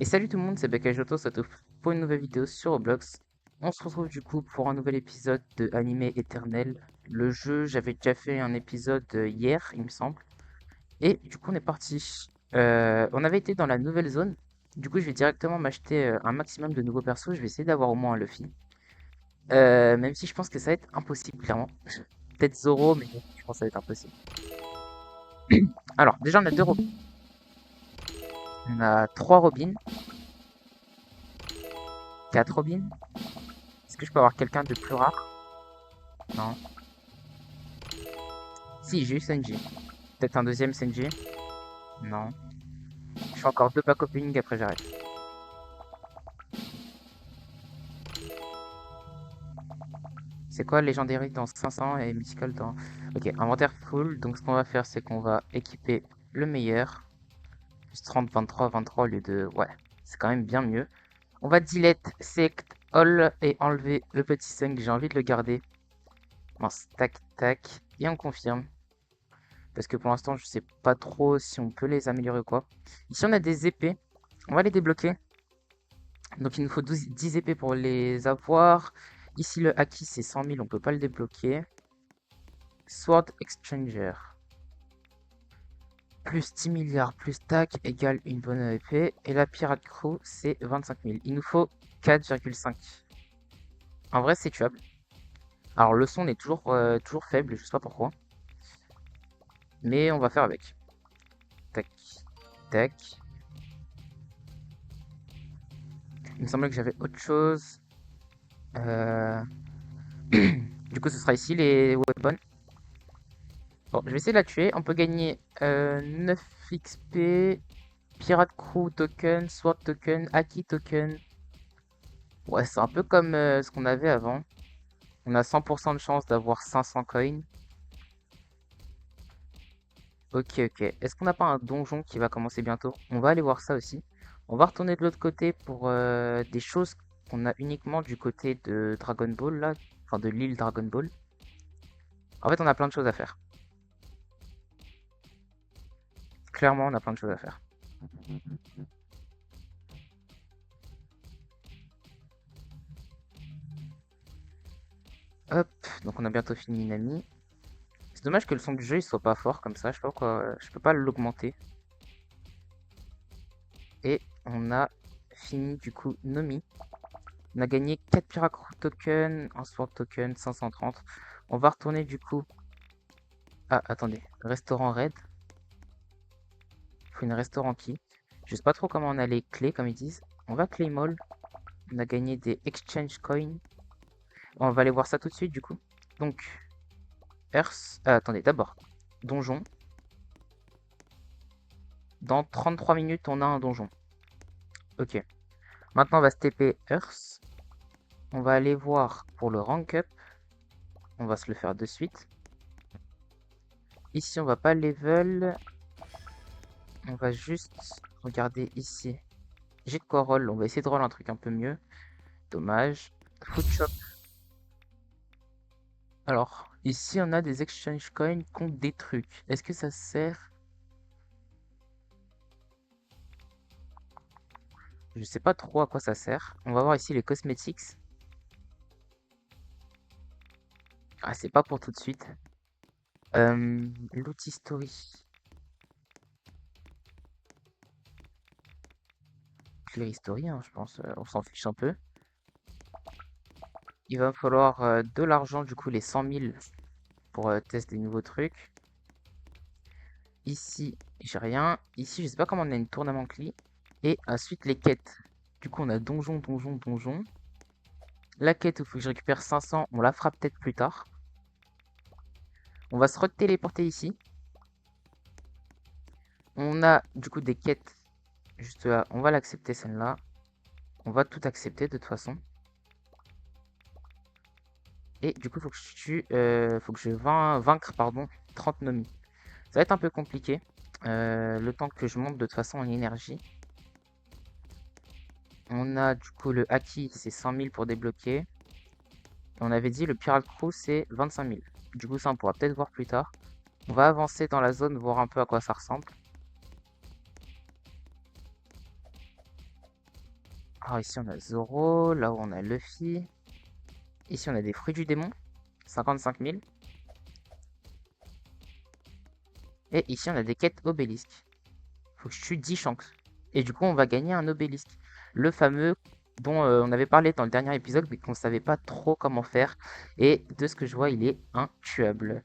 Et salut tout le monde, c'est Bakajoto, ça te pour une nouvelle vidéo sur Roblox. On se retrouve du coup pour un nouvel épisode de Animé Éternel. Le jeu, j'avais déjà fait un épisode hier, il me semble. Et du coup, on est parti. On avait été dans la nouvelle zone. Du coup, je vais directement m'acheter un maximum de nouveaux persos. Je vais essayer d'avoir au moins un Luffy. Même si je pense que ça va être impossible, clairement. Peut-être Zoro, mais bon, je pense que ça va être impossible. Alors, déjà, on a deux Robins. On a trois Robins, quatre Robins. Est-ce que je peux avoir quelqu'un de plus rare? Non. Si, j'ai eu Sanji. Peut-être un deuxième Sanji? Non. Je fais encore deux pack opening, après j'arrête. C'est quoi Legendary dans 500 et Mythical dans... Ok, inventaire full. Donc ce qu'on va faire, c'est qu'on va équiper le meilleur. Plus 30, 23, 23 au lieu de... Ouais, c'est quand même bien mieux. On va delete, select, all et enlever le petit 5. J'ai envie de le garder. Mince, tac, tac. Et on confirme. Parce que pour l'instant, je sais pas trop si on peut les améliorer ou quoi. Ici, on a des épées. On va les débloquer. Donc il nous faut 10 épées pour les avoir. Ici le Haki c'est 100 000, on peut pas le débloquer. Sword Exchanger. Plus 10 milliards plus tac égale une bonne épée. Et la Pirate Crew c'est 25 000. Il nous faut 4,5. En vrai c'est tuable. Alors le son est toujours faible, je sais pas pourquoi. Mais on va faire avec. Tac, tac. Il me semblait que j'avais autre chose. Euh, Du coup ce sera ici les weapons. Bon, je vais essayer de la tuer. On peut gagner 9 XP, Pirate Crew token, Sword token, Haki token. Ouais, c'est un peu comme ce qu'on avait avant. On a 100% de chance d'avoir 500 coins. Ok, ok. Est-ce qu'on n'a pas un donjon qui va commencer bientôt? On va aller voir ça aussi. On va retourner de l'autre côté pour des choses qu'on a uniquement du côté de Dragon Ball, là. Enfin, de l'île Dragon Ball. En fait, on a plein de choses à faire. Clairement, on a plein de choses à faire. Hop, donc on a bientôt fini Nami. C'est dommage que le son du jeu il soit pas fort comme ça, je sais pas pourquoi, je peux pas l'augmenter. Et on a fini du coup Nomi. On a gagné 4 Pirate tokens, un Sword token, 530. On va retourner du coup. Ah, attendez, restaurant Red. Il faut une restaurant key. Je sais pas trop comment on a les clés, comme ils disent. On va Claim All. On a gagné des Exchange Coins. On va aller voir ça tout de suite du coup. Donc, Earth. Attendez, d'abord, donjon. Dans 33 minutes, on a un donjon. Ok. Maintenant, on va se TP Earth. On va aller voir pour le rank up. On va se le faire de suite. Ici, on va pas level. On va juste regarder ici. J'ai de quoi roll. On va essayer de roll un truc un peu mieux. Dommage. Food shop. Alors, ici, on a des exchange coins contre des trucs. Est-ce que ça sert? Je sais pas trop à quoi ça sert. On va voir ici les cosmetics. Ah, c'est pas pour tout de suite. Loot history. Clear history, hein, je pense. On s'en fiche un peu. Il va me falloir de l'argent, du coup, les 100 000 pour tester des nouveaux trucs. Ici, j'ai rien. Ici, je sais pas comment on a une tournament clé. Et ensuite, les quêtes. Du coup, on a donjon, donjon, donjon. La quête où il faut que je récupère 500, on la fera peut-être plus tard. On va se re-téléporter ici. On a du coup des quêtes juste là. On va l'accepter celle-là. On va tout accepter de toute façon. Et du coup, il faut que je tue, faut que je vaincre pardon, 30 nomis. Ça va être un peu compliqué. Le temps que je monte de toute façon en énergie. On a du coup le Haki, c'est 100 000 pour débloquer. On avait dit le Pirate Crew, c'est 25 000. Du coup, ça, on pourra peut-être voir plus tard. On va avancer dans la zone, voir un peu à quoi ça ressemble. Alors ici on a Zoro, là où on a Luffy. Ici on a des fruits du démon, 55 000. Et ici on a des quêtes obélisques. Faut que je tue 10 Shanks. Et du coup on va gagner un obélisque. Le fameux dont on avait parlé dans le dernier épisode, mais qu'on savait pas trop comment faire. Et de ce que je vois, il est intuable.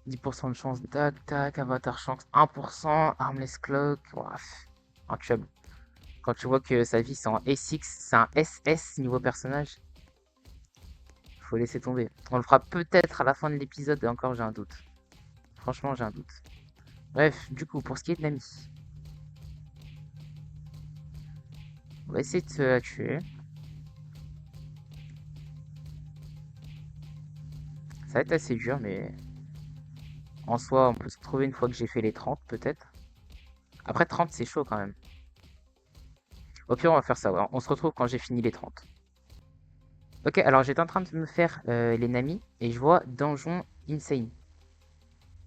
10% de chance, tac, tac, avatar Shanks, 1%, armless cloak, ouaf, intuable. Quand tu vois que sa vie c'est en S6, c'est un SS niveau personnage, faut laisser tomber. On le fera peut-être à la fin de l'épisode et encore j'ai un doute. Franchement j'ai un doute. Bref, du coup pour ce qui est de l'ami, on va essayer de se la tuer. Ça va être assez dur mais en soi on peut se retrouver une fois que j'ai fait les 30 peut-être. Après 30 c'est chaud quand même. Au pire on va faire ça, ouais. On se retrouve quand j'ai fini les 30. Ok, alors j'étais en train de me faire les Nami et je vois Donjon Insane.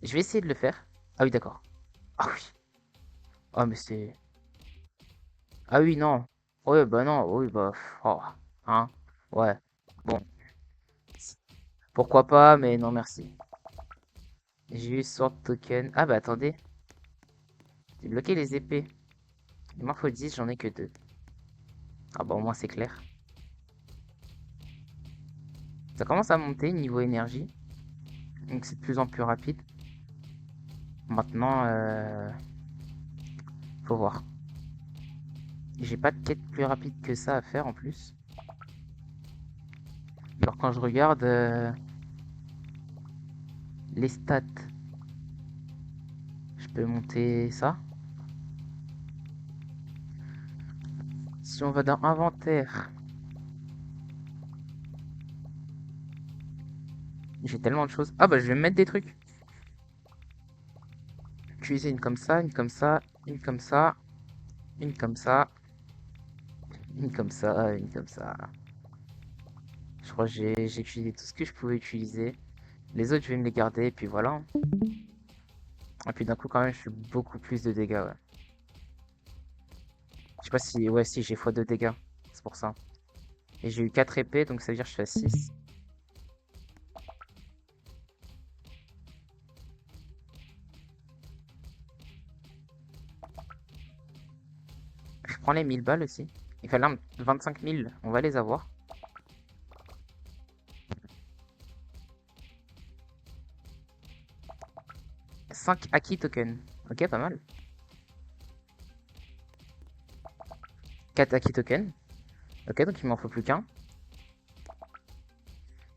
Je vais essayer de le faire. Ah oui, d'accord. Ah oui. Ah mais c'est... Ah oui, non. Ouais, bah non, oui, bah... Oh, hein. Ouais. Bon. Pourquoi pas, mais non merci. J'ai eu Sword Token. Ah bah attendez. J'ai bloqué les épées. Il m'en faut 10, j'en ai que 2. Ah bah au moins c'est clair. Ça commence à monter niveau énergie. Donc c'est de plus en plus rapide. Maintenant, faut voir. J'ai pas de quête plus rapide que ça à faire en plus. Alors quand je regarde les stats, je peux monter ça. Si on va dans inventaire, j'ai tellement de choses. Ah bah je vais me mettre des trucs. Utiliser une comme ça, une comme ça, une comme ça, une comme ça, une comme ça, une comme ça. Je crois que j'ai utilisé tout ce que je pouvais utiliser. Les autres, je vais me les garder, et puis voilà. Et puis d'un coup, quand même, je suis beaucoup plus de dégâts, ouais. Je sais pas si... Ouais, si, j'ai x2 dégâts. C'est pour ça. Et j'ai eu 4 épées, donc ça veut dire que je suis à 6. Je prends les 1000 balles aussi. Il fallait 25 000, on va les avoir. 5 Aki tokens. Ok, pas mal. 4 Aki tokens. Ok, donc il m'en faut plus qu'un.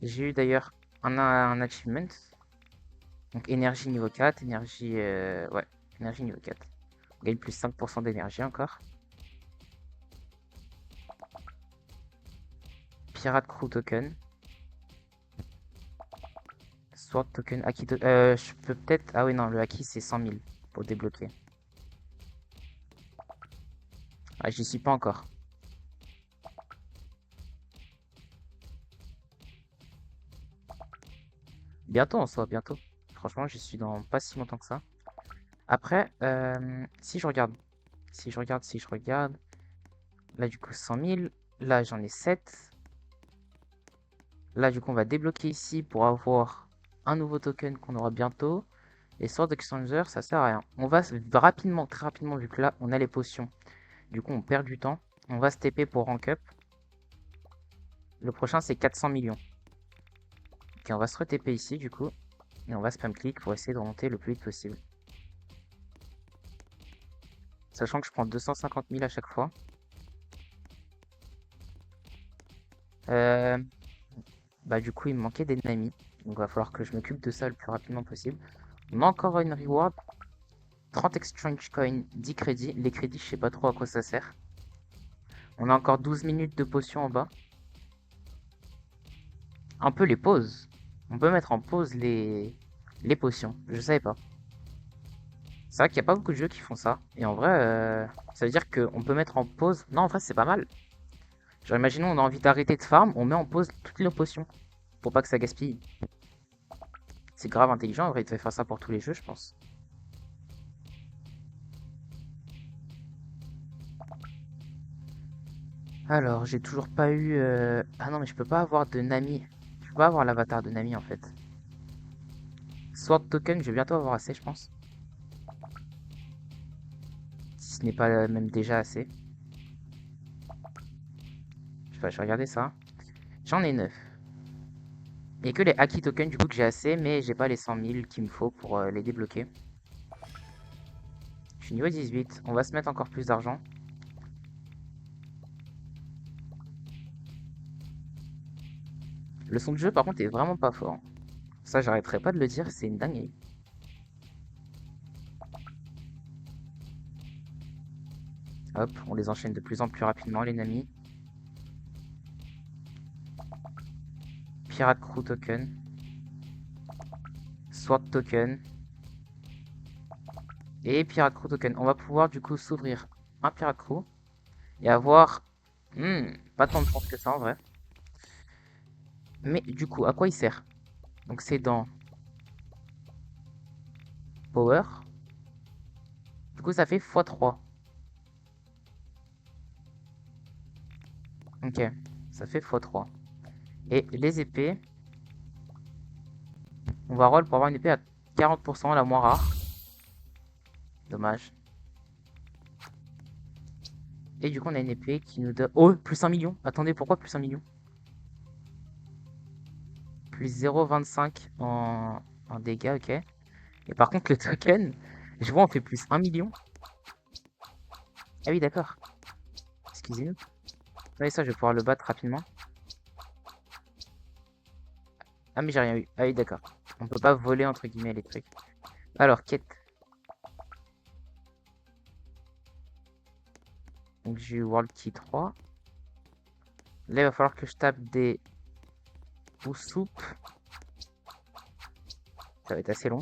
J'ai eu d'ailleurs un achievement. Donc énergie niveau 4, énergie... ouais, énergie niveau 4. On gagne plus 5% d'énergie encore. Pirate Crew Token. Sword Token, Aki Token. Je peux peut-être... Ah oui, non, le Aki c'est 100 000 pour débloquer. Ah, j'y suis pas encore. Bientôt en soi, bientôt. Franchement, j'y suis dans pas si longtemps que ça. Après, si je regarde, si je regarde, là du coup 100 000, là j'en ai 7. Là du coup on va débloquer ici pour avoir un nouveau token qu'on aura bientôt. Et Sword Exchanger, ça sert à rien. On va rapidement, très rapidement, vu que là on a les potions. Du coup on perd du temps. On va se TP pour rank up. Le prochain c'est 400 millions. Ok, on va se re-TP ici du coup. Et on va spam click pour essayer de remonter le plus vite possible. Sachant que je prends 250 000 à chaque fois. Bah du coup il me manquait des Nami. Donc il va falloir que je m'occupe de ça le plus rapidement possible. On a encore une reward. 30 exchange coins, 10 crédits. Les crédits, je sais pas trop à quoi ça sert. On a encore 12 minutes de potions en bas. Un peu les pauses. On peut mettre en pause les potions. Je savais pas. C'est vrai qu'il n'y a pas beaucoup de jeux qui font ça. Et en vrai, ça veut dire qu'on peut mettre en pause. Non, en vrai, c'est pas mal. Genre, imaginons, on a envie d'arrêter de farm, on met en pause toutes les potions. Pour pas que ça gaspille. C'est grave intelligent, en vrai, il devait faire ça pour tous les jeux, je pense. Alors, j'ai toujours pas eu... Ah non, mais je peux pas avoir de Nami. Je peux pas avoir l'avatar de Nami, en fait. Sword Token, je vais bientôt avoir assez, je pense. Si ce n'est pas même déjà assez. Je sais pas, je vais regarder ça. J'en ai 9. Il n'y a que les Haki Tokens, du coup, que j'ai assez, mais j'ai pas les 100 000 qu'il me faut pour les débloquer. Je suis niveau 18. On va se mettre encore plus d'argent. Le son de jeu, par contre, est vraiment pas fort. Ça, j'arrêterai pas de le dire, c'est une dinguerie. Hop, on les enchaîne de plus en plus rapidement, les Nami. Pirate Crew Token. Sword Token. Et Pirate Crew Token. On va pouvoir, du coup, s'ouvrir un Pirate Crew. Et avoir... pas tant de chance que ça, en vrai. Mais, du coup, à quoi il sert? Donc, c'est dans Power. Du coup, ça fait x3. Ok, ça fait x3. Et les épées, on va roll pour avoir une épée à 40%, la moins rare. Dommage. Et du coup, on a une épée qui nous donne... Oh, plus 1 million. Attendez, pourquoi plus 1 million? Plus 0,25 en dégâts, ok. Et par contre, le token, je vois, on fait plus 1 million. Ah oui, d'accord. Excusez-nous. Oui, ça, je vais pouvoir le battre rapidement. Ah, mais j'ai rien eu. Ah oui, d'accord. On peut pas voler, entre guillemets, les trucs. Alors, quête. Donc, j'ai eu World Key 3. Là, il va falloir que je tape des Usopp. Ça va être assez long.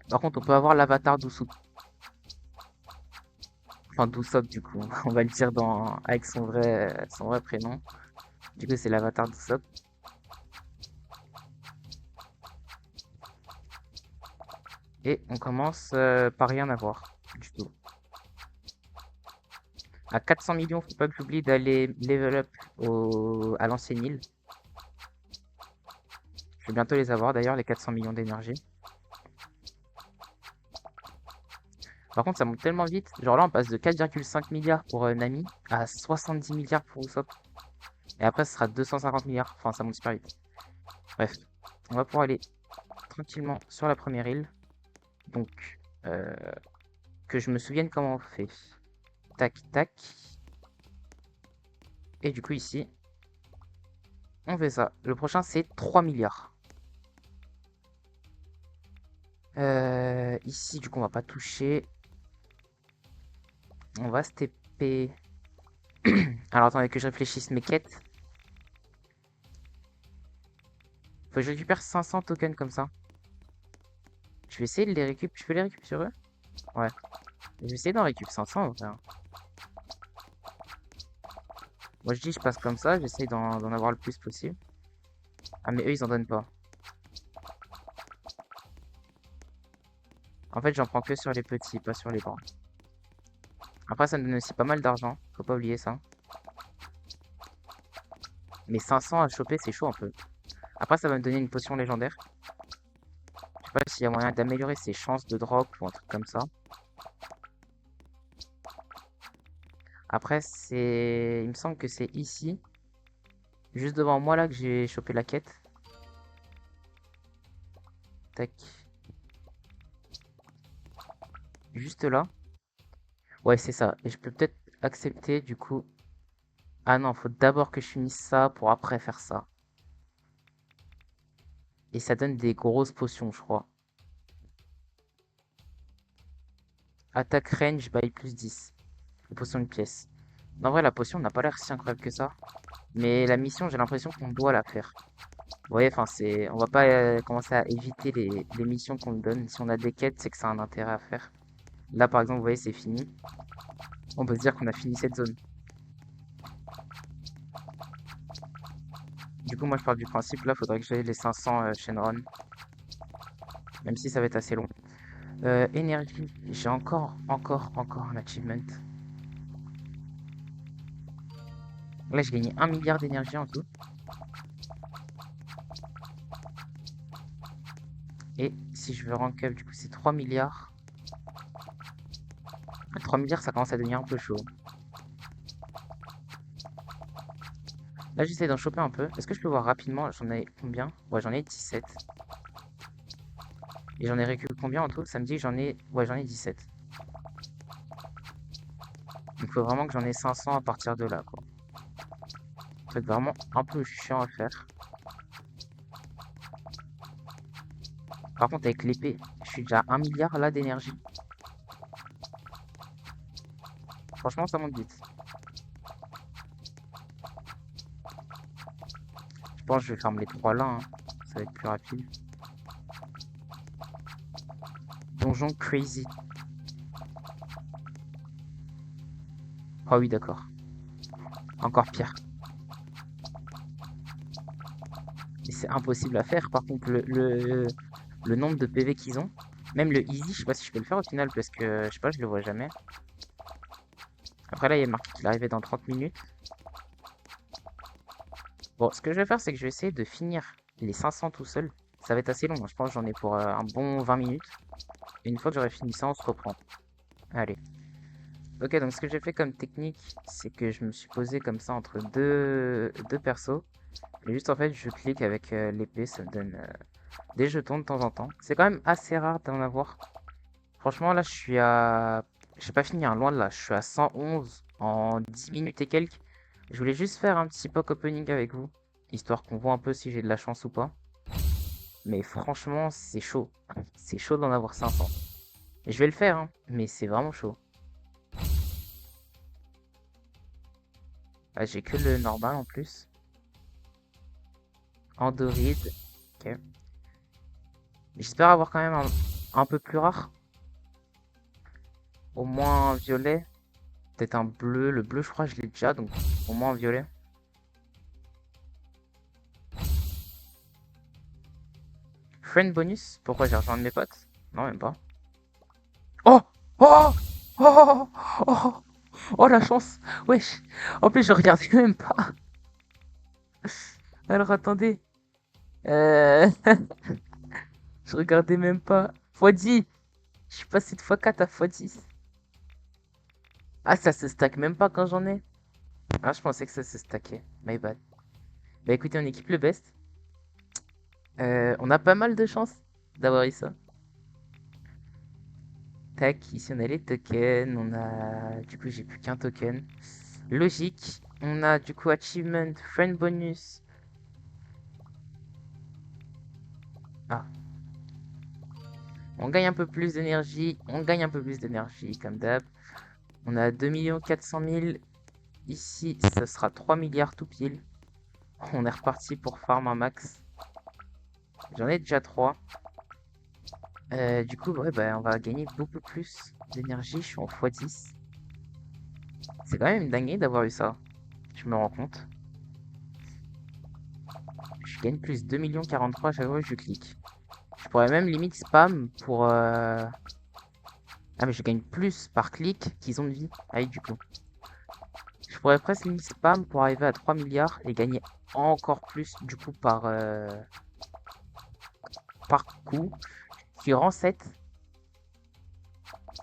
Par contre, on peut avoir l'avatar d'Usopp. Enfin, d'Usopp, du coup. On va le dire avec son vrai prénom. Du coup, c'est l'avatar d'Usopp. Et on commence par rien avoir. Du tout. À 400 millions, faut pas que j'oublie d'aller level up à l'ancienne île. Je vais bientôt les avoir d'ailleurs, les 400 millions d'énergie. Par contre, ça monte tellement vite. Genre là, on passe de 4,5 milliards pour Nami à 70 milliards pour Usopp. Et après, ce sera 250 milliards. Enfin, ça monte super vite. Bref, on va pouvoir aller tranquillement sur la première île. Donc, que je me souvienne comment on fait. Tac, tac. Et du coup, ici, on fait ça. Le prochain, c'est 3 milliards. Ici, du coup, on va pas toucher. On va se TP. Alors, attendez que je réfléchisse mes quêtes. Faut que je récupère 500 tokens comme ça. Je vais essayer de les récupérer. Je peux les récupérer sur eux? Ouais. Je vais essayer d'en récupérer 500 en vrai. Moi, je dis, je passe comme ça. J'essaye d'en avoir le plus possible. Ah, mais eux, ils en donnent pas. En fait, j'en prends que sur les petits, pas sur les grands. Après, ça me donne aussi pas mal d'argent. Faut pas oublier ça. Mais 500 à choper, c'est chaud un peu. Après, ça va me donner une potion légendaire. Je sais pas s'il y a moyen d'améliorer ses chances de drop ou un truc comme ça. Après, c'est... Il me semble que c'est ici. Juste devant moi, là, que j'ai chopé la quête. Tac. Juste là. Ouais, c'est ça. Et je peux peut-être accepter, du coup... Ah non, faut d'abord que je finisse ça pour après faire ça. Et ça donne des grosses potions, je crois. Attaque range, by plus 10. Potion de pièce. En vrai, la potion n'a pas l'air si incroyable que ça. Mais la mission, j'ai l'impression qu'on doit la faire. Vous voyez, enfin, c'est... On va pas commencer à éviter les missions qu'on nous donne. Si on a des quêtes, c'est que ça a un intérêt à faire. Là, par exemple, vous voyez, c'est fini. On peut se dire qu'on a fini cette zone. Du coup, moi, je pars du principe, là, faudrait que j'aille les 500 Shenron. Même si ça va être assez long. Énergie, j'ai encore un achievement. Là, j'ai gagné 1 milliard d'énergie en tout. Et si je veux rank up, du coup, c'est 3 milliards. 3 milliards, ça commence à devenir un peu chaud. Là, j'essaie d'en choper un peu. Est-ce que je peux voir rapidement? J'en ai combien? Ouais, j'en ai 17. Et j'en ai récupéré combien en tout? Ça me dit que j'en ai... Ouais, j'en ai 17. Il faut vraiment que j'en ai 500 à partir de là, quoi. Ça va être vraiment un peu chiant à faire. Par contre, avec l'épée, je suis déjà à 1 milliard là d'énergie. Franchement, ça monte vite. Je pense que je vais farmer les 3 là, hein. Ça va être plus rapide. Donjon crazy. Ah oui, d'accord. Encore pire. Et c'est impossible à faire. Par contre, le nombre de PV qu'ils ont, même le easy, je sais pas si je peux le faire au final parce que je sais pas, je le vois jamais. Après là, il y a marqué qu'il arrivait dans 30 minutes. Bon, ce que je vais faire, c'est que je vais essayer de finir les 500 tout seul. Ça va être assez long, hein. Je pense que j'en ai pour un bon 20 minutes. Et une fois que j'aurai fini ça, on se reprend. Allez. Ok, donc ce que j'ai fait comme technique, c'est que je me suis posé comme ça entre deux persos. Et juste en fait, je clique avec l'épée, ça me donne des jetons de temps en temps. C'est quand même assez rare d'en avoir. Franchement, là, je suis à... J'ai pas fini, hein, loin de là. Je suis à 111 en 10 minutes et quelques. Je voulais juste faire un petit pack opening avec vous, histoire qu'on voit un peu si j'ai de la chance ou pas. Mais franchement, c'est chaud. C'est chaud d'en avoir 500. Et je vais le faire, hein, mais c'est vraiment chaud. Ah, j'ai que le normal en plus. Andoride. Ok. J'espère avoir quand même un peu plus rare. Au moins un violet. Peut-être un bleu. Le bleu, je crois, je l'ai déjà, donc au moins un violet. Friend bonus? Pourquoi j'ai rejoint mes potes? Non, même pas. Oh! Oh! Oh! Oh! Oh la chance! Wesh! En plus, je regardais même pas. Alors attendez. Euh... je regardais même pas. x10! Je suis passé de x4 à x10. Ah, ça se stack même pas quand j'en ai. Ah, je pensais que ça se stackait. My bad. Bah écoutez, on équipe le best. On a pas mal de chance d'avoir eu ça. Tac, ici on a les tokens. On a... Du coup, j'ai plus qu'un token. Logique. On a du coup achievement, friend bonus. Ah. On gagne un peu plus d'énergie. On gagne un peu plus d'énergie, comme d'hab. On a 2 400 000. Ici, ça sera 3 milliards tout pile. On est reparti pour farm un max. J'en ai déjà 3. Du coup, ouais, bah, on va gagner beaucoup plus d'énergie. Je suis en x10. C'est quand même une dinguerie d'avoir eu ça. Je me rends compte. Je gagne plus 2 43 à chaque fois que je clique. Je pourrais même limite spam pour... Ah mais je gagne plus par clic qu'ils ont de vie. Ah oui, du coup. Je pourrais presque limite spam pour arriver à 3 milliards et gagner encore plus du coup par coup. Qui rend 7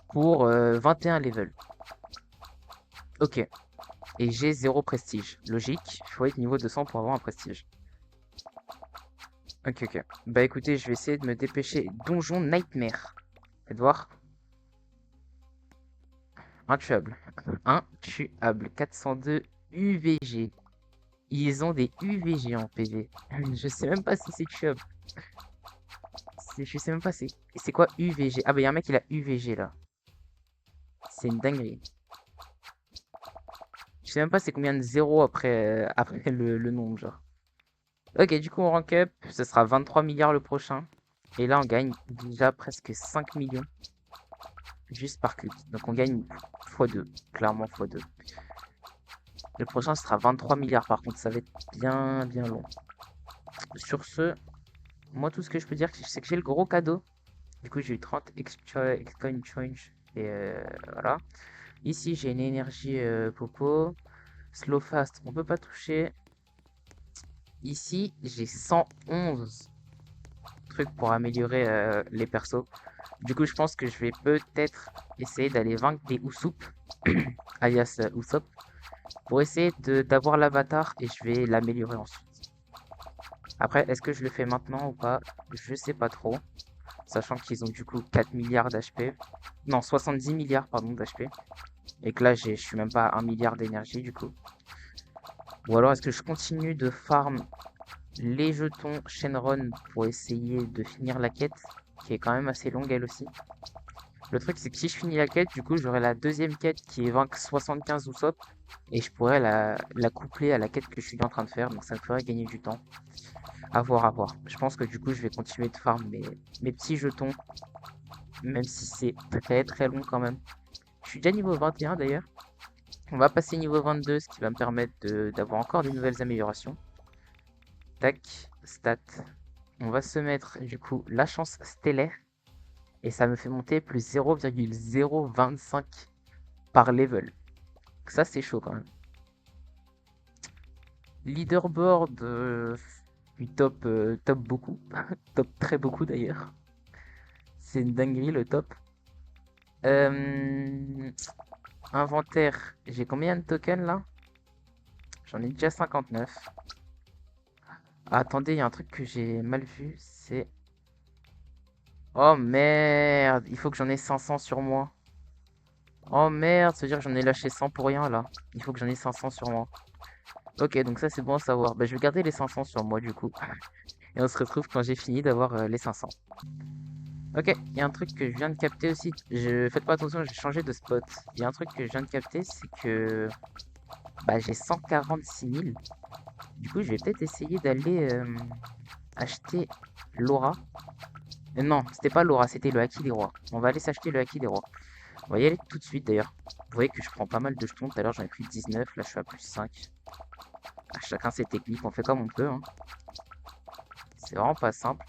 pour 21 level. Ok. Et j'ai 0 prestige. Logique, il faut être niveau 200 pour avoir un prestige. Ok, ok. Bah écoutez, je vais essayer de me dépêcher. Donjon Nightmare. Faites voir. Intuable. Intuable. 402 UVG. Ils ont des UVG en PV. Je sais même pas si c'est tuable. Je sais même pas c'est quoi UVG. Ah bah y'a un mec il a UVG là. C'est une dinguerie. Je sais même pas c'est combien de zéros après, après le nombre genre. Ok, du coup on rank up. Ce sera 23 milliards le prochain. Et là on gagne déjà presque 5 millions. Juste par clic. Donc on gagne x2. Clairement x2. Le prochain sera 23 milliards par contre. Ça va être bien bien long. Sur ce, moi tout ce que je peux dire c'est que j'ai le gros cadeau. Du coup j'ai eu 30 exchange. Et voilà. Ici j'ai une énergie popo. Slow fast, on peut pas toucher. Ici, j'ai 111 trucs pour améliorer les persos. Du coup, je pense que je vais peut-être essayer d'aller vaincre des Usopp, alias Usopp, pour essayer d'avoir l'avatar et je vais l'améliorer ensuite. Après, est-ce que je le fais maintenant ou pas? Je sais pas trop. Sachant qu'ils ont du coup 4 milliards d'HP. Non, 70 milliards, pardon, d'HP. Et que là, je suis même pas à 1 milliard d'énergie du coup. Ou alors, est-ce que je continue de farm les jetons Shenron pour essayer de finir la quête, qui est quand même assez longue elle aussi. Le truc, c'est que si je finis la quête, du coup, j'aurai la deuxième quête qui est vaincre 75 Usopp. Et je pourrais la coupler à la quête que je suis en train de faire. Donc ça me ferait gagner du temps. À voir, à voir. Je pense que du coup, je vais continuer de farm mes petits jetons. Même si c'est très très long quand même. Je suis déjà niveau 21 d'ailleurs. On va passer niveau 22, ce qui va me permettre d'avoir encore des nouvelles améliorations. Tac, stat. On va se mettre du coup la chance stellaire. Et ça me fait monter plus 0,025 par level. Ça c'est chaud quand même. Leaderboard du top, top beaucoup. Top très beaucoup d'ailleurs. C'est une dinguerie le top. Inventaire, j'ai combien de tokens là? J'en ai déjà 59. Ah, attendez, il y a un truc que j'ai mal vu, c'est... Oh merde, il faut que j'en ai 500 sur moi. Oh merde, ça veut dire que j'en ai lâché 100 pour rien là. Il faut que j'en ai 500 sur moi. Ok, donc ça c'est bon à savoir. Bah, je vais garder les 500 sur moi du coup. Et on se retrouve quand j'ai fini d'avoir les 500. Ok, il y a un truc que je viens de capter aussi. Faites pas attention, j'ai changé de spot. Il y a un truc que je viens de capter, c'est que bah, j'ai 146 000. Du coup, je vais peut-être essayer d'aller acheter l'aura. Non, c'était pas l'aura, c'était le Haki des rois. On va aller s'acheter le Haki des rois. On va y aller tout de suite d'ailleurs. Vous voyez que je prends pas mal de jetons. Tout à l'heure, j'en ai pris 19. Là, je suis à plus 5. Ah, chacun ses techniques. On fait comme on peut. Hein. C'est vraiment pas simple.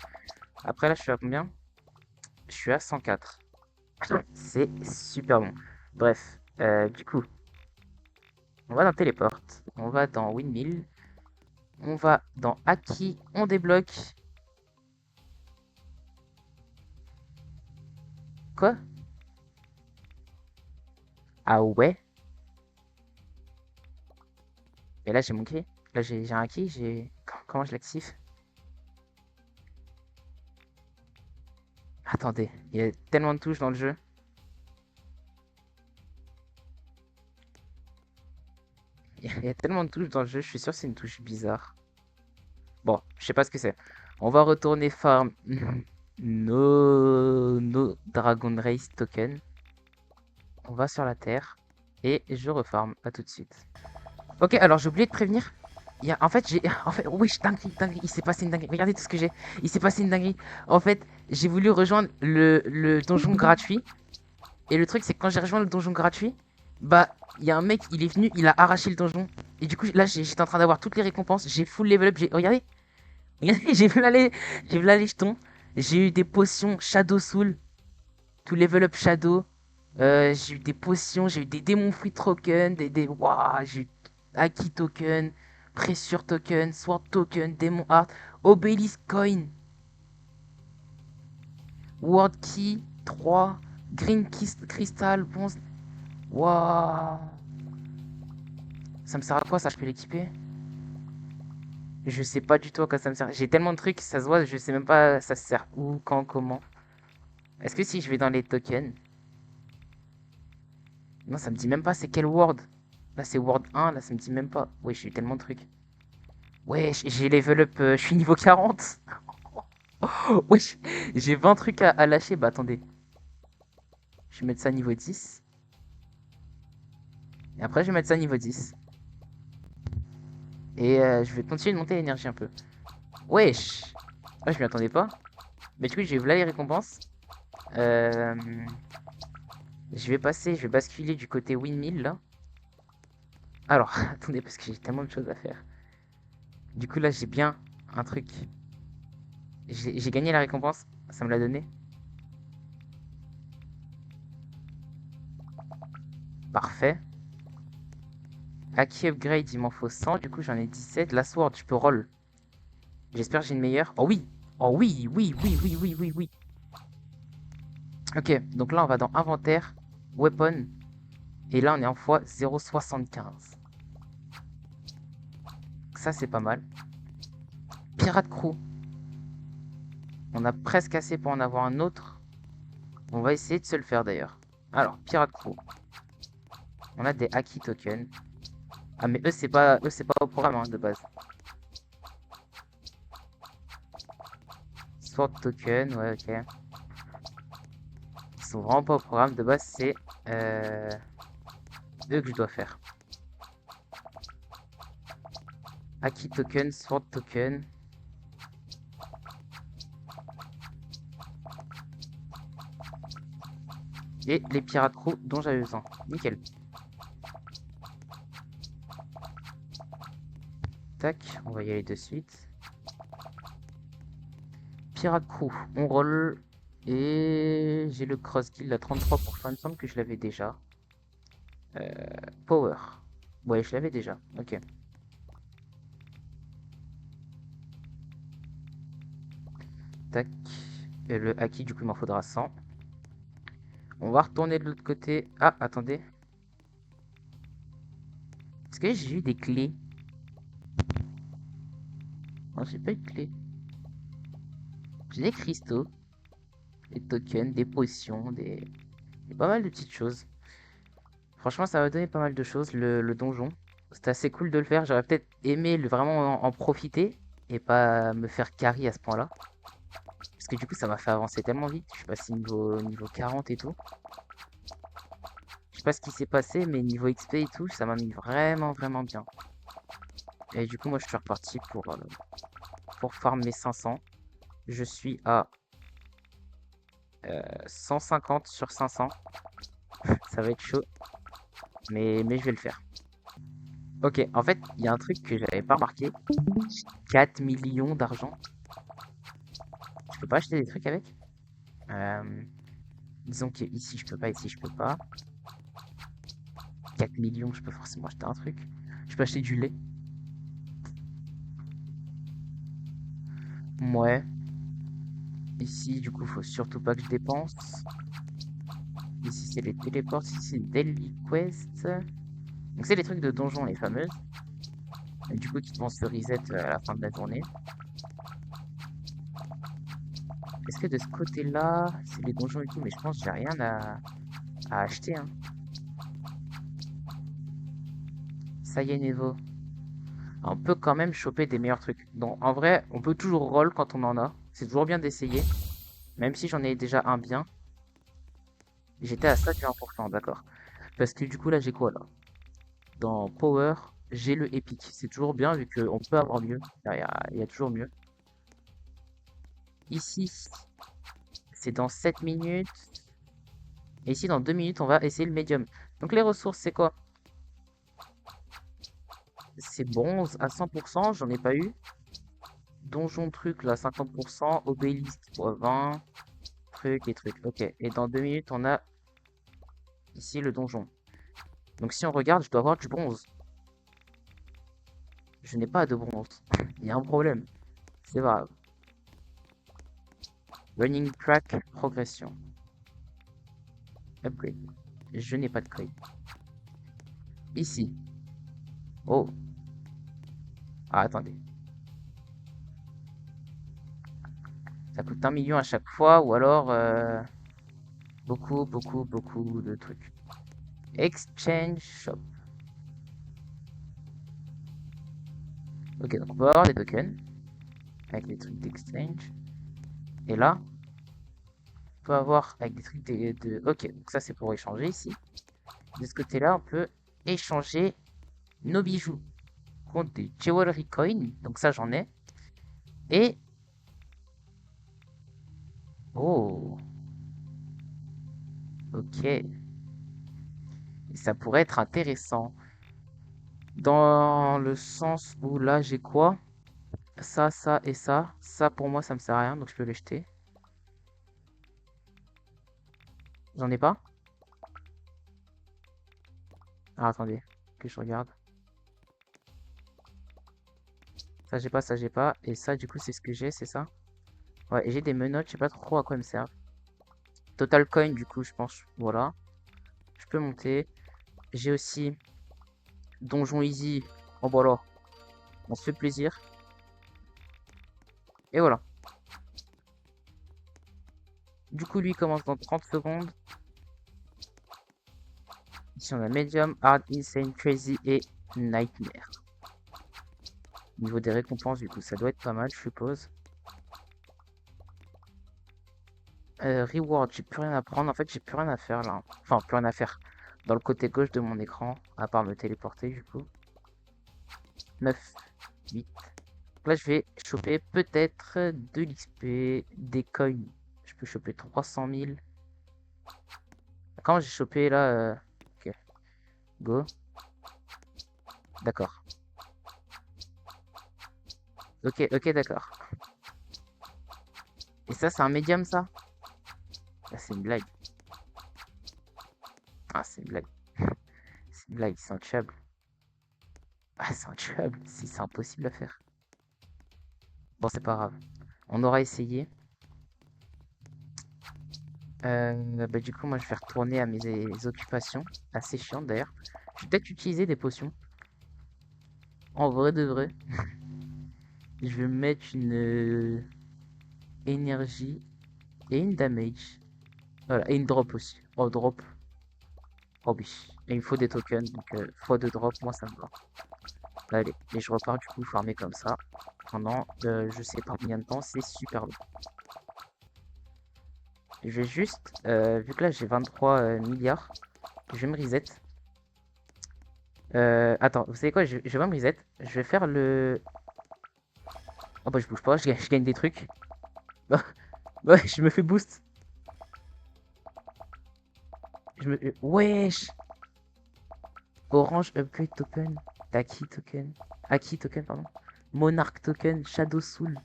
Après, là, je suis à combien? Je suis à 104. C'est super bon. Bref, du coup, on va dans Téléport. On va dans Windmill. On va dans Haki. On débloque. Quoi? Ah ouais? Et là, j'ai mon clé. Là, j'ai un Haki. Comment je l'active? Attendez, il y a tellement de touches dans le jeu. Il y a tellement de touches dans le jeu, je suis sûr que c'est une touche bizarre. Bon, je sais pas ce que c'est. On va retourner farm nos Dragon Race token. On va sur la terre et je refarm. À tout de suite. Ok, alors j'ai oublié de prévenir. En fait, oui, dinguerie, dinguerie. Il s'est passé une dinguerie. Regardez tout ce que j'ai. Il s'est passé une dinguerie. En fait, j'ai voulu rejoindre le donjon gratuit. Et le truc, c'est que quand j'ai rejoint le donjon gratuit, bah, il y a un mec, il est venu, il a arraché le donjon. Et du coup, là, j'étais en train d'avoir toutes les récompenses. J'ai full level up. Regardez, regardez, j'ai vu là les jetons. J'ai eu des potions Shadow Soul, tout level up Shadow. J'ai eu des potions, j'ai eu des démons fruits token, waouh, j'ai eu Haki token, Pressure token, Sword token, Démon Heart, Obelisk coin, World Key 3, Green Crystal, bronze. Waouh. Ça me sert à quoi ça? Je peux l'équiper? Je sais pas du tout à quoi ça me sert. J'ai tellement de trucs, ça se voit, je sais même pas ça se sert où, quand, comment. Est-ce que si je vais dans les tokens... Non, ça me dit même pas c'est quel word. Là c'est word 1, là ça me dit même pas. Ouais, j'ai eu tellement de trucs. Ouais, j'ai level up, je suis niveau 40. Ouais, j'ai 20 trucs à lâcher. Bah attendez. Je vais mettre ça niveau 10. Et après je vais mettre ça niveau 10. Et je vais continuer de monter l'énergie un peu. Wesh. Ah, je m'y attendais pas. Mais du coup, j'ai là les récompenses. Euh, je vais basculer du côté windmill là. Alors, attendez, parce que j'ai tellement de choses à faire. Du coup, là, j'ai bien un truc. J'ai gagné la récompense, ça me l'a donné. Parfait. Aki upgrade, il m'en faut 100. Du coup, j'en ai 17. La sword, je peux roll. J'espère que j'ai une meilleure. Oh oui! Oh oui, oui, oui, oui, oui, oui, oui. Ok, donc là, on va dans inventaire, weapon. Et là, on est en fois 0,75. Ça, c'est pas mal. Pirate crew. On a presque assez pour en avoir un autre. On va essayer de se le faire d'ailleurs. Alors, pirate crew. On a des Aki tokens. Ah, mais eux, c'est pas au programme hein, de base. Sword token, ouais, ok. Ils sont vraiment pas au programme. De base, c'est eux que je dois faire. Aki token, sword token. Et les pirates crew dont j'avais besoin. Nickel. Tac, on va y aller de suite. Pirate crew, on roll. Et j'ai le cross kill à 33%. Il me semble que je l'avais déjà. Power. Ouais, je l'avais déjà. Ok. Tac. Et le Aki, du coup, il m'en faudra 100. On va retourner de l'autre côté. Ah, attendez. Est-ce que j'ai eu des clés? Non, j'ai pas eu de clés. J'ai des cristaux, des tokens, des potions, des pas mal de petites choses. Franchement, ça va donner pas mal de choses, le donjon. C'était assez cool de le faire. J'aurais peut-être aimé vraiment en profiter et pas me faire carry à ce point-là. Parce que du coup, ça m'a fait avancer tellement vite. Je suis passé niveau 40 et tout. Je sais pas ce qui s'est passé, mais niveau XP et tout, ça m'a mis vraiment, vraiment bien. Et du coup, moi, je suis reparti pour farm mes 500. Je suis à 150 sur 500. Ça va être chaud, mais je vais le faire. Ok, en fait, il y a un truc que j'avais pas remarqué. 4 millions d'argent. Je peux pas acheter des trucs avec? Euh, Disons que ici je peux pas, ici je peux pas. 4 millions, je peux forcément acheter un truc. Je peux acheter du lait. Ouais. Ici, du coup, faut surtout pas que je dépense. Ici, c'est les téléports. Ici, c'est Daily Quest. Donc, c'est les trucs de donjon, les fameuses. Et du coup, qui vont se reset à la fin de la journée. Est-ce que de ce côté-là, c'est les donjons et tout? Mais je pense que j'ai rien à acheter. Hein. Ça y est, Nevo. On peut quand même choper des meilleurs trucs. Donc, en vrai, on peut toujours roll quand on en a. C'est toujours bien d'essayer. Même si j'en ai déjà un bien. J'étais à 51%, d'accord. Parce que du coup, là, j'ai quoi, là? Dans Power, j'ai le Epic. C'est toujours bien, vu qu'on peut avoir mieux. Il y a toujours mieux. Ici, c'est dans 7 minutes. Et ici, dans 2 minutes, on va essayer le médium. Donc, les ressources, c'est quoi? C'est bronze à 100%, j'en ai pas eu. Donjon truc, là, 50%. Obélisque, pour 20. Truc et truc. Ok. Et dans 2 minutes, on a ici le donjon. Donc, si on regarde, je dois avoir du bronze. Je n'ai pas de bronze. Il y a un problème. C'est grave. Running track, progression. Upgrade. Je n'ai pas de grade. Ici. Oh. Ah, attendez. Ça coûte 1 million à chaque fois ou alors beaucoup, beaucoup, beaucoup de trucs. Exchange shop. Ok, donc on peut avoir des tokens avec les trucs d'exchange. Et là, on peut avoir avec des trucs de... Ok, donc ça c'est pour échanger ici. De ce côté-là, on peut échanger nos bijoux contre des jewelry coins. Donc ça, j'en ai. Et... Oh, ok. Et ça pourrait être intéressant. Dans le sens où là, j'ai quoi? Ça et ça. Ça, pour moi, ça me sert à rien, donc je peux les jeter. J'en ai pas? Ah, attendez, que je regarde. Ça, j'ai pas, ça, j'ai pas. Et ça, du coup, c'est ce que j'ai, c'est ça? Ouais, et j'ai des menottes, je sais pas trop à quoi elles me servent. Total coin, du coup, je pense. Voilà. Je peux monter. J'ai aussi Donjon Easy. Oh, voilà. On se fait plaisir. Et voilà. Du coup, lui commence dans 30 secondes. Ici, on a Medium, Hard, Insane, Crazy et Nightmare. Niveau des récompenses, du coup, ça doit être pas mal, je suppose. Reward, j'ai plus rien à prendre. En fait, j'ai plus rien à faire là. Enfin, plus rien à faire. Dans le côté gauche de mon écran, à part me téléporter, du coup. 9, 8. Là, je vais choper peut-être de l'XP, des coins. Je peux choper 300 000. Quand j'ai chopé là. Ok, go. D'accord. Ok, ok, d'accord. Et ça, c'est un médium, ça? Ah, c'est une blague. Ah, c'est une blague. C'est une blague, c'est intuable. Ah, c'est intuable. C'est impossible à faire. Bon, c'est pas grave. On aura essayé. Bah, du coup, moi, je vais retourner à mes occupations. Assez chiantes, d'ailleurs. Je vais peut-être utiliser des potions. En vrai de vrai. Je vais mettre une énergie et une damage. Voilà, et une drop aussi. Oh, drop. Oh oui. Et il me faut des tokens, donc x2 drop, moi ça me va. Allez, et je repars du coup farmer comme ça. Pendant je sais pas combien de temps, c'est super long. Je vais juste, vu que là j'ai 23 milliards, je vais me reset. Attends, vous savez quoi, je vais me reset. Je vais faire le... Oh bah je bouge pas, je gagne des trucs. Ouais, je me fais boost. Wesh! Orange Upgrade Token. Taki Token. Aki Token, pardon. Monarch Token. Shadow Soul.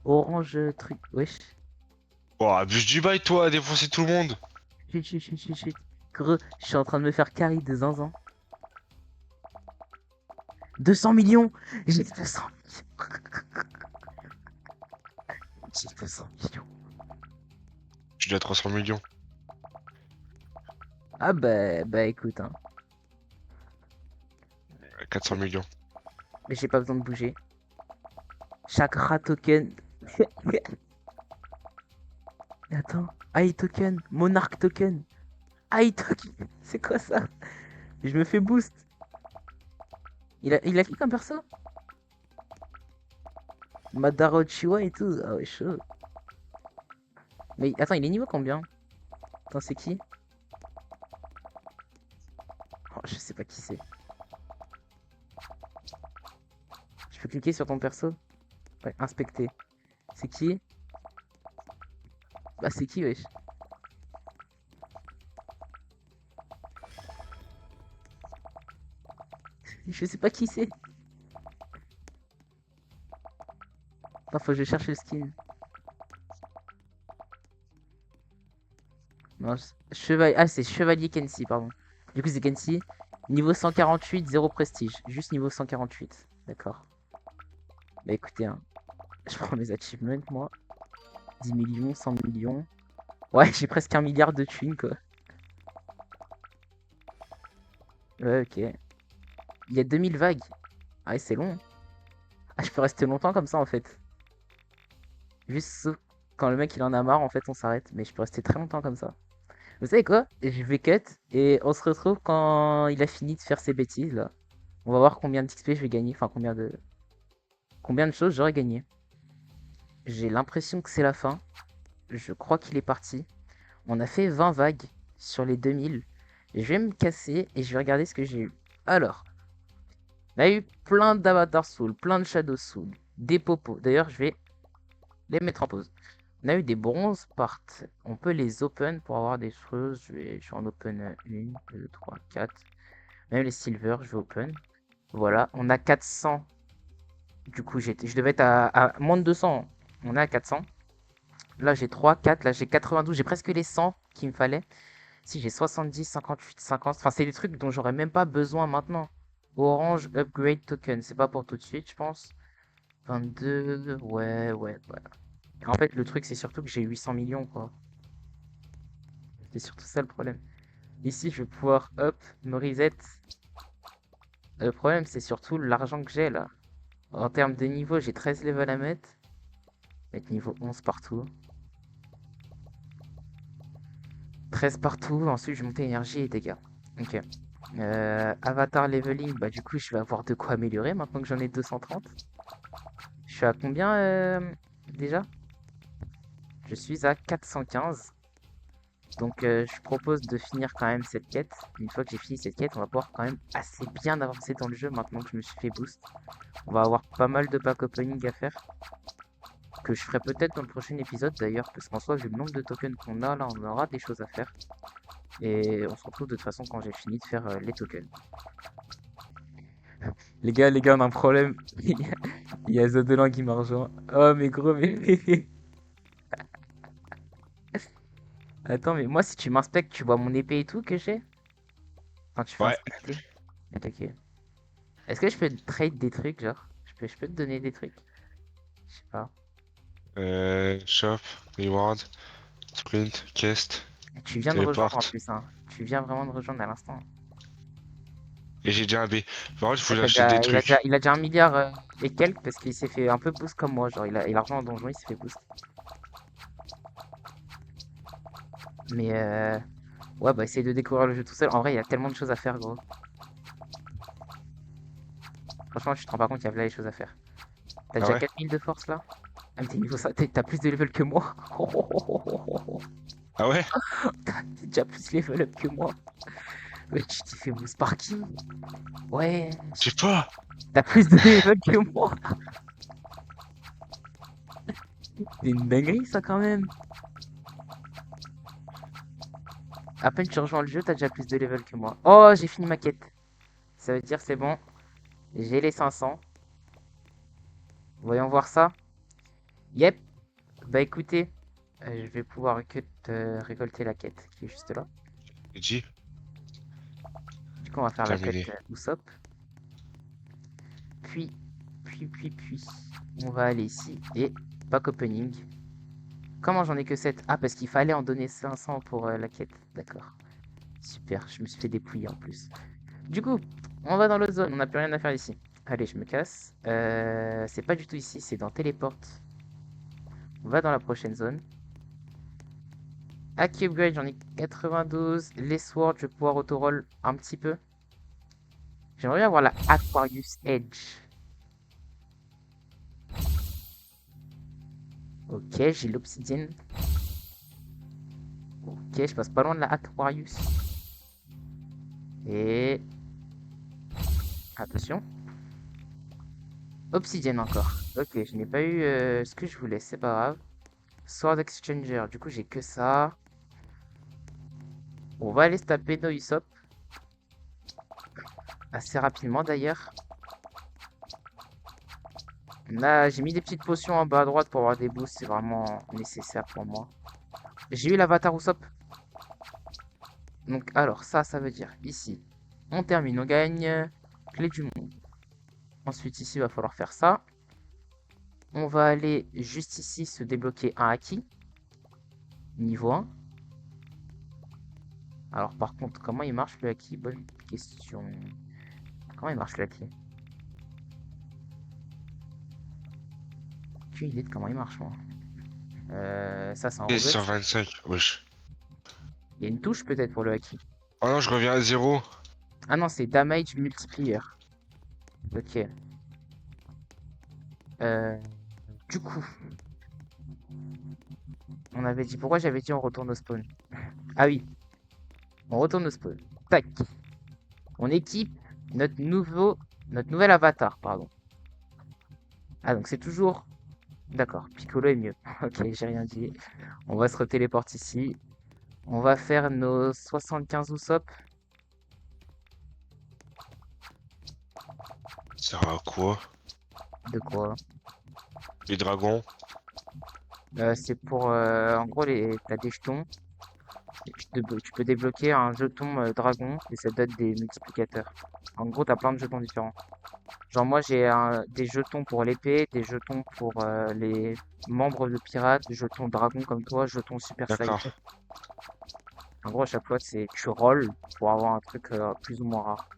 Orange truc. Wesh. Oh, abuse du bail, toi, à défoncer tout le monde. Chut, chut, chut, chut, chut. Gros, je suis en train de me faire carry de zinzin. 200 millions! J'ai 200 millions. J'ai 200 millions. Je l'ai à 300 millions. Ah bah écoute, hein. 400 millions. Mais j'ai pas besoin de bouger. Chakra Token. Attends. Eye Token. Monarch Token. Eye Token. C'est quoi ça? Je me fais boost. Il a qui comme perso? Madara Uchiwa et tout. Ah ouais, chaud. Mais attends, il est niveau combien? Attends, c'est qui? Oh, je sais pas qui c'est. Je peux cliquer sur ton perso? Ouais, inspecter. C'est qui? Bah, c'est qui, wesh? Je sais pas qui c'est. Enfin, faut que je cherche le skin. Non, chevalier. Ah, c'est Chevalier Kenshi, pardon. Du coup, c'est Kenshi. Niveau 148, 0 prestige. Juste niveau 148. D'accord. Bah, écoutez, hein. Je prends mes achievements, moi. 10 millions, 100 millions. Ouais, j'ai presque 1 milliard de thunes, quoi. Ouais, ok. Il y a 2000 vagues. Ah, ouais, c'est long. Ah, je peux rester longtemps comme ça, en fait. Juste sauf quand le mec il en a marre, en fait, on s'arrête. Mais je peux rester très longtemps comme ça. Vous savez quoi? Je vais cut et on se retrouve quand il a fini de faire ses bêtises, là. On va voir combien d'XP je vais gagner. Enfin, combien de choses j'aurais gagné. J'ai l'impression que c'est la fin. Je crois qu'il est parti. On a fait 20 vagues sur les 2000. Je vais me casser et je vais regarder ce que j'ai eu. Alors, on a eu plein d'Avatar Soul, plein de Shadow Soul, des popos. D'ailleurs, je vais les mettre en pause. On a eu des bronzes parts. On peut les open pour avoir des choses. Je vais en open 1, 2, 3, 4. Même les silver, je vais open. Voilà, on a 400. Du coup, je devais être à moins de 200. On est à 400. Là, j'ai 3, 4. Là, j'ai 92. J'ai presque les 100 qu'il me fallait. Si j'ai 70, 58, 50. Enfin, c'est des trucs dont j'aurais même pas besoin maintenant. Orange Upgrade Token. C'est pas pour tout de suite, je pense. 22, ouais, ouais, ouais. En fait, le truc, c'est surtout que j'ai 800 millions, quoi. C'est surtout ça le problème. Ici, je vais pouvoir, hop, me reset. Le problème, c'est surtout l'argent que j'ai, là. En termes de niveau, j'ai 13 levels à mettre. Mettre niveau 11 partout. 13 partout. Ensuite, je vais monter énergie et dégâts. Ok. Avatar leveling, bah du coup, je vais avoir de quoi améliorer maintenant que j'en ai 230. Je suis à combien déjà? Je suis à 415. Donc je propose de finir quand même cette quête. Une fois que j'ai fini cette quête, on va pouvoir quand même assez bien avancer dans le jeu maintenant que je me suis fait boost. On va avoir pas mal de pack opening à faire. Que je ferai peut-être dans le prochain épisode d'ailleurs. Parce qu'en soi, vu le nombre de tokens qu'on a là, on aura des choses à faire. Et on se retrouve de toute façon quand j'ai fini de faire les tokens. Les gars, on a un problème. Il y a Zodelang qui m'a rejoint. Oh mais gros, mais... Attends, mais moi si tu m'inspectes, tu vois mon épée et tout que j'ai? Enfin, tu fais Ouais. inspecter. Attaquer. Est-ce que je peux te trade des trucs, genre? Je peux te donner des trucs? Je sais pas. Shop, reward, sprint, quest, Tu viens de rejoindre en téléport. plus, hein. Tu viens vraiment de rejoindre à l'instant. Et j'ai déjà un B. Par contre, il faut Ouais, que j'achète des trucs. il a déjà un milliard et quelques parce qu'il s'est fait un peu boost comme moi. Genre, il a rejoint un donjon, il s'est fait boost. Mais ouais, bah essaye de découvrir le jeu tout seul. En vrai, il y a tellement de choses à faire, gros. Franchement, tu te rends pas compte, il y a là les choses à faire. T'as Ah déjà ouais? 4000 de force là? Ah, mais t'es niveau ça, t'as plus de level que moi. Ah ouais? T'es déjà plus level up que moi. Ouais, tu t'es fait boost par qui? Ouais, Je sais pas. t'as plus de level que moi. C'est une dinguerie ça quand même. À peine tu rejoins le jeu, t'as déjà plus de level que moi. Oh, j'ai fini ma quête. Ça veut dire c'est bon. J'ai les 500. Voyons voir ça. Yep. Bah écoutez, je vais pouvoir que te récolter la quête qui est juste là. J'ai dit, Du coup, on va faire la quête terminé. Usopp. Puis, puis, on va aller ici et pack opening. Comment j'en ai que 7? Ah, parce qu'il fallait en donner 500 pour la quête. D'accord. Super, je me suis fait dépouiller en plus. Du coup, on va dans l'autre zone, on n'a plus rien à faire ici. Allez, je me casse. C'est pas du tout ici, c'est dans Téléporte. On va dans la prochaine zone. Aki upgrade, j'en ai 92. Les swords, je vais pouvoir auto-roll un petit peu. J'aimerais bien avoir la Aquarius Edge. Ok, j'ai l'obsidienne. Ok, je passe pas loin de la Aquarius. Et... Attention. Obsidienne encore. Ok, je n'ai pas eu ce que je voulais, c'est pas grave. Sword Exchanger, du coup j'ai que ça. On va aller se taper nos Usopp. Assez rapidement d'ailleurs. Là, j'ai mis des petites potions en bas à droite pour avoir des boosts, c'est vraiment nécessaire pour moi. J'ai eu l'avatar Usopp. Donc alors, ça veut dire ici, on termine, on gagne clé du monde. Ensuite ici, il va falloir faire ça. On va aller juste ici se débloquer un haki. Niveau 1. Alors par contre, comment il marche le haki? Bonne question. Comment il marche le haki? Aucune idée de comment il marche moi. Ça c'est un Et robot. sur 25, wesh. Il y a une touche peut-être pour le haki. Oh non, je reviens à zéro. Ah non, c'est damage multiplier. Ok. Euh, du coup, on avait dit pourquoi j'avais dit on retourne au spawn. Ah oui, on retourne au spawn. Tac. On équipe notre notre nouvel avatar, pardon. Ah donc c'est toujours. D'accord, Piccolo est mieux. Ok, j'ai rien dit. On va se retéléporter ici. On va faire nos 75 Usopp. Ça sert à quoi? De quoi? Les dragons? C'est pour en gros t'as des jetons. Tu peux débloquer un jeton dragon et ça te donne des multiplicateurs. En gros, t'as plein de jetons différents. Genre moi j'ai des jetons pour l'épée, des jetons pour les membres de pirates, des jetons dragon comme toi, jetons super saiyan. D'accord. En gros à chaque fois c'est tu rolls pour avoir un truc plus ou moins rare.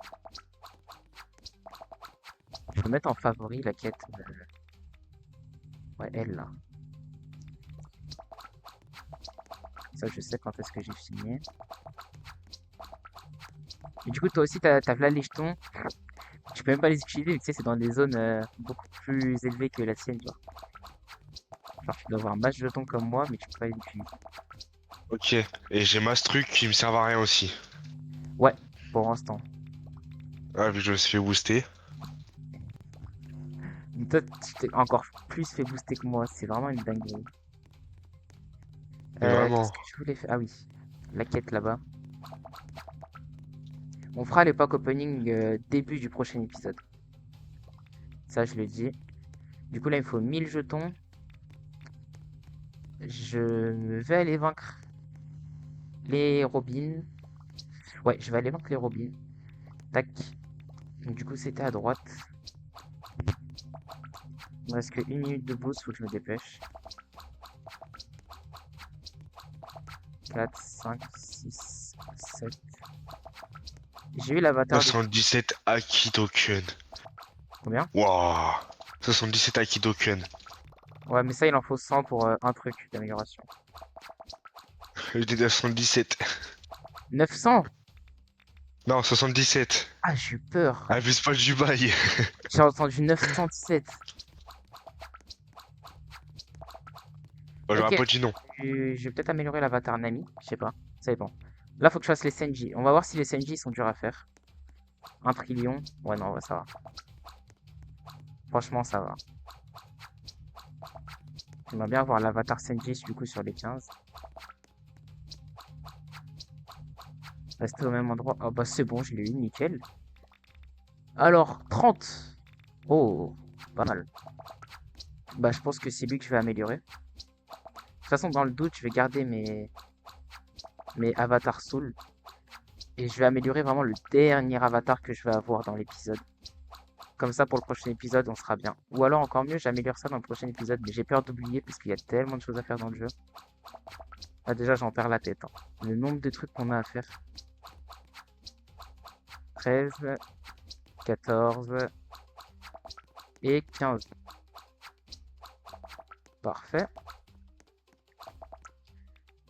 Je peux mettre en favori la quête. Ouais, elle là. Ça je sais quand est-ce que j'ai fini. Et du coup toi aussi t'as là les jetons. Tu peux même pas les utiliser, tu sais, c'est dans des zones beaucoup plus élevées que la sienne, tu vois. Genre tu dois avoir un masse de jetons comme moi, mais tu peux pas les utiliser. Ok. Et j'ai masse trucs qui me servent à rien aussi. Ouais, pour l'instant. Ah, vu que je me suis fait booster. Mais toi, tu t'es encore plus fait booster que moi, c'est vraiment une dinguerie. Mais Qu'est-ce vraiment. que je voulais faire? Ah oui, la quête là-bas. On fera l'époque opening début du prochain épisode. Ça, je le dis. Du coup, là, il me faut 1000 jetons. Je vais aller vaincre les robins. Ouais, je vais aller vaincre les robins. Tac. Donc, du coup, c'était à droite. Il me reste que 1 minute de boost, faut que je me dépêche. 4, 5, 6, 7. J'ai eu l'avatar de... 77 Aki Token. Combien? Waouh. 77 Aki Token. Ouais, mais ça, il en faut 100 pour un truc d'amélioration. Le D77. 900? Non, 77. Ah, j'ai eu peur. Abuse pas du bail. J'ai entendu 917. Bon, Ok, j'aurais pas dit non. je vais peut-être améliorer l'avatar Nami. Je sais pas. Ça dépend. Là, faut que je fasse les Senji. On va voir si les Senji sont durs à faire. 1 trillion. Ouais, non, ouais, ça va. Franchement, ça va. J'aimerais bien avoir l'avatar Senji du coup sur les 15. Rester au même endroit. Ah bah c'est bon, je l'ai eu, nickel. Alors, 30. Oh, pas mal. Bah je pense que c'est lui que je vais améliorer. De toute façon, dans le doute, je vais garder mes avatars soul. Et je vais améliorer vraiment le dernier avatar que je vais avoir dans l'épisode. Comme ça, pour le prochain épisode, on sera bien. Ou alors, encore mieux, j'améliore ça dans le prochain épisode. Mais j'ai peur d'oublier parce qu'il y a tellement de choses à faire dans le jeu. Ah, déjà, j'en perds la tête, hein. Le nombre de trucs qu'on a à faire. 13, 14 et 15. Parfait.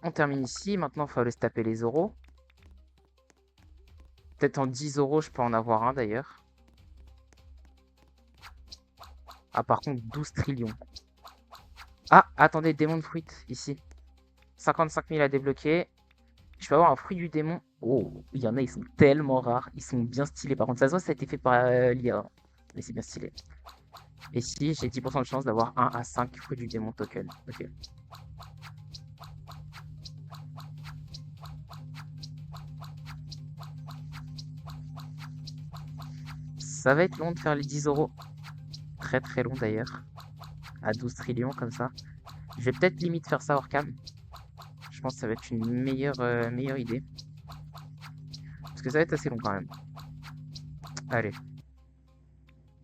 On termine ici. Maintenant, il faut aller se taper les euros. Peut-être en 10 euros, je peux en avoir un d'ailleurs. Ah, par contre, 12 trillions. Ah, attendez, démon de fruit, ici. 55 000 à débloquer. Je vais avoir un fruit du démon. Oh, il y en a, ils sont tellement rares. Ils sont bien stylés. Par contre, ça se voit, ça a été fait par l'IA. Mais c'est bien stylé. Et si j'ai 10% de chance d'avoir 1 à 5 fruits du démon token. Ok. Ça va être long de faire les 10 euros. Très très long d'ailleurs. À 12 trillions comme ça. Je vais peut-être limite faire ça hors cam. Je pense que ça va être une meilleure idée. Parce que ça va être assez long quand même. Allez.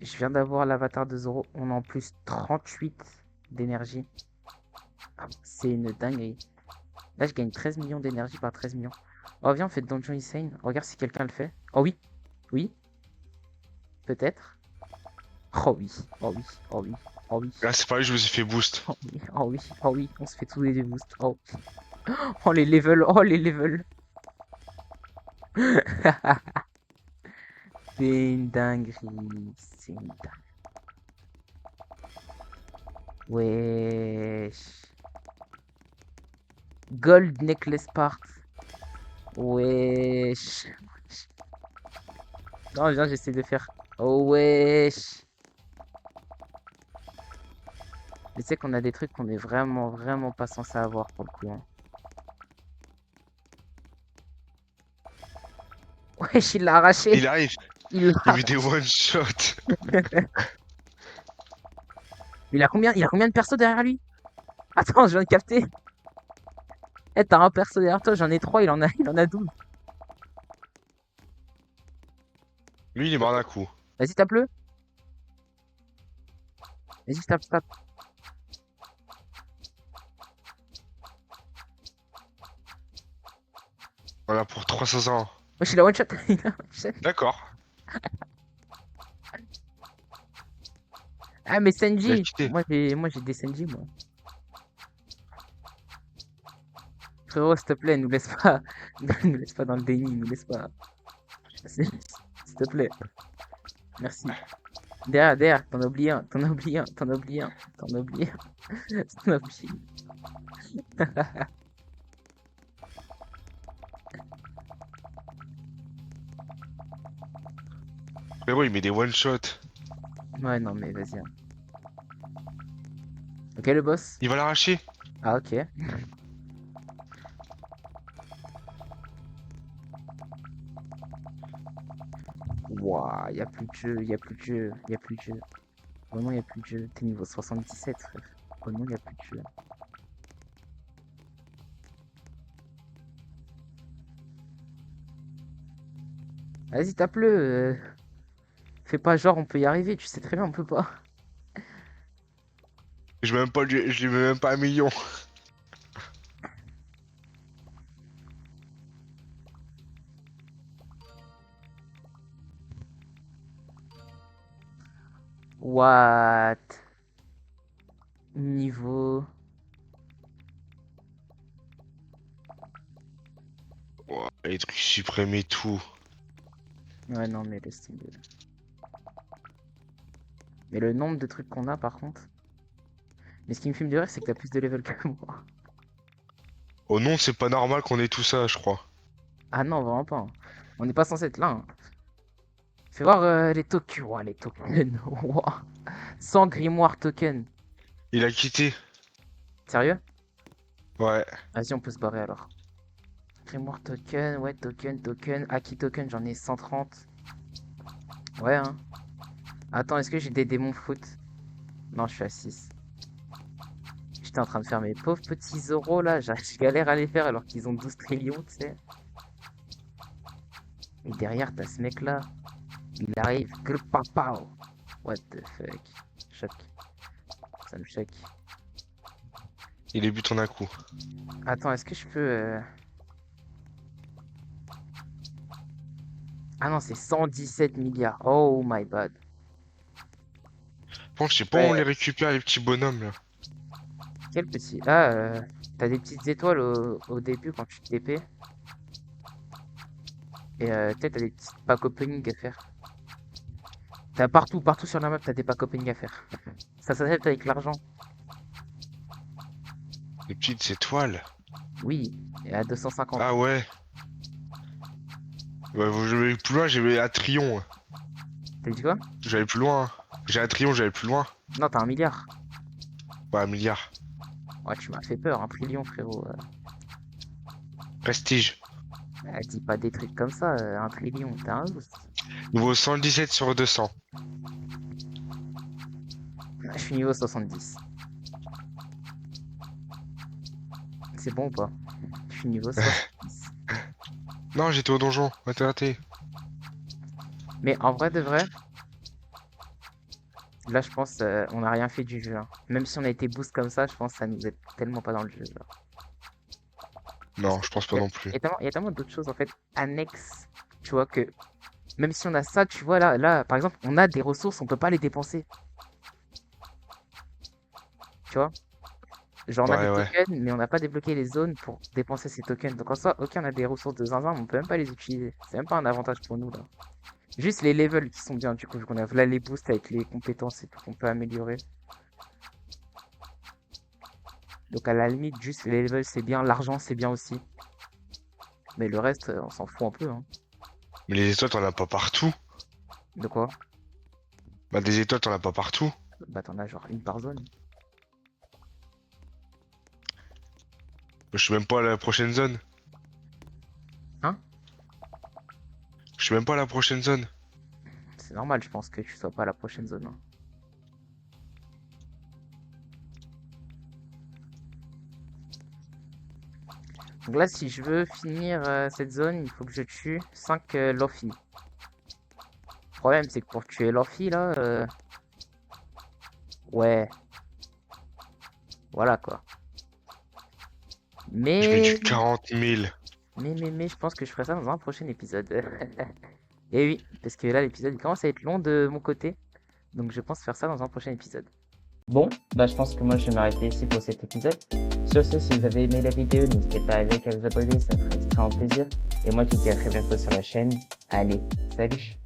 Je viens d'avoir l'avatar de Zoro. On a en plus 38 d'énergie. Ah, c'est une dinguerie. Là, je gagne 13 millions d'énergie par 13 millions. Oh, viens, on fait Dungeon Insane. Regarde si quelqu'un le fait. Oh oui. Oui. Peut-être. Oh oui. Oh oui. Oh oui. Oh oui. Là, c'est pareil, je me suis fait boost. Oh oui. Oh oui. Oh oui. On se fait tous des boosts. Oh. Oh les levels. Oh les levels. C'est une dinguerie. C'est une dinguerie. Wesh. Gold necklace part. Wesh. Non, viens, j'essaie de faire. Oh wesh. Je sais qu'on a des trucs qu'on est vraiment pas censé avoir pour le coup, hein. Wesh, il l'a arraché. Il arrive. Il l'a Il met des arraché. one shot. Il a combien de persos derrière lui? Attends, je viens de capter. Eh, t'as un perso derrière toi, j'en ai 3, il en a 12. Lui, il est mort d'un coup. Vas-y, tape-le. Vas-y, tape. Voilà, pour 300 ans. Wesh, il a one shot. Il a one shot. D'accord. Ah, mais Il a Senji. quitté. Moi j'ai des Senji, moi. Frérot, s'il te plaît, nous laisse pas. Nous laisse pas dans le déni, nous laisse pas. S'il te plaît. Merci. Derrière, t'en as oublié un, t'en as oublié un, t'en as oublié un, t'en as oublié Frérot, il met des one-shots. un. Ouais, non, mais vas-y, hein. Ok, le boss? Il va l'arracher. Ah, ok. Ouah, y a plus de jeu, y a plus de jeu, y a plus de jeu. Vraiment, y a plus de jeu. T'es niveau 77, frère. Vraiment, y a plus de jeu. Vas-y, tape-le. Fais pas genre, on peut y arriver. Tu sais très bien, on peut pas. Je mets même pas, je lui mets même pas 1 million. What? Niveau. Ouah, les trucs suprêmes et tout. Ouais, non, mais laisse tomber. Mais le nombre de trucs qu'on a, par contre. Mais ce qui me fume de rire, c'est que t'as plus de level que moi. Oh non, c'est pas normal qu'on ait tout ça, je crois. Ah non, vraiment pas, hein. On n'est pas censé être là, hein. Fais voir les tokens. Ouah, les tokens. Ouah. 100 grimoire token. Il a quitté. Sérieux? Ouais. Vas-y, on peut se barrer alors. Grimoire token, ouais, token. Aki token, j'en ai 130. Ouais, hein. Attends, est-ce que j'ai des démons foot? Non, je suis à 6. J'étais en train de faire mes pauvres petits euros là. Je galère à les faire alors qu'ils ont 12 trillions, tu sais. Et derrière, t'as ce mec là. Il arrive. Grpapao. What the fuck? Choc. Ça me choque. Il est but en un coup. Attends, est-ce que je peux. Ah non, c'est 117 milliards. Oh my bad. Bon, je sais pas où on les Ouais, récupère, les petits bonhommes là. quel petit. Ah, t'as des petites étoiles au début quand tu TP. Et peut-être t'as des petits pack opening à faire. T'as partout sur la map, t'as des pack opening à faire. Ça s'achète avec l'argent. Les petites étoiles. Oui, et à 250. Ah ouais. Ouais, je vais plus loin, j'ai à Trion. T'as dit quoi? J'allais plus loin. J'ai un Trion, j'allais plus loin. Non, t'as 1 milliard. Ouais, 1 milliard. Ouais, tu m'as fait peur, 1 trillion, frérot. Prestige. Dis pas des trucs comme ça, 1 trillion, t'es un ouf. Niveau 117 sur 200. Je suis niveau 70. C'est bon ou pas? Je suis niveau 70. Non, j'étais au donjon. Raté. Mais en vrai de vrai, là je pense on n'a rien fait du jeu, hein. Même si on a été boost comme ça, je pense que ça nous aide tellement pas dans le jeu, genre. Parce Non, que je pense pas y a, non plus. y a tellement d'autres choses en fait annexes, tu vois, que même si on a ça, tu vois, là par exemple, on a des ressources, on peut pas les dépenser, tu vois. Genre on a des Ouais, ouais. tokens, mais on n'a pas débloqué les zones pour dépenser ces tokens. Donc en soi, ok, on a des ressources de zinzin, mais on peut même pas les utiliser. C'est même pas un avantage pour nous là. Juste les levels qui sont bien, du coup, vu qu'on a là les boosts avec les compétences et tout qu'on peut améliorer. Donc à la limite, juste les levels c'est bien, l'argent c'est bien aussi. Mais le reste, on s'en fout un peu, hein. Mais les étoiles, t'en as pas partout. De quoi? Bah, des étoiles, t'en as pas partout. Bah t'en as genre une par zone. Je suis même pas à la prochaine zone. Hein? Je suis même pas à la prochaine zone. C'est normal, je pense que tu sois pas à la prochaine zone, hein. Donc là, si je veux finir cette zone, il faut que je tue 5 Luffy. Le problème, c'est que pour tuer Luffy, là, ouais, voilà quoi. Je mets du Mais, 40 000. mais, je pense que je ferai ça dans un prochain épisode. Et oui, parce que là, l'épisode il commence à être long de mon côté. Donc je pense faire ça dans un prochain épisode. Bon, bah je pense que moi je vais m'arrêter ici pour cet épisode. Sur ce, si vous avez aimé la vidéo, n'hésitez pas à liker, à vous abonner, ça me ferait extrêmement plaisir. Et moi je vous dis à très bientôt sur la chaîne. Allez, salut!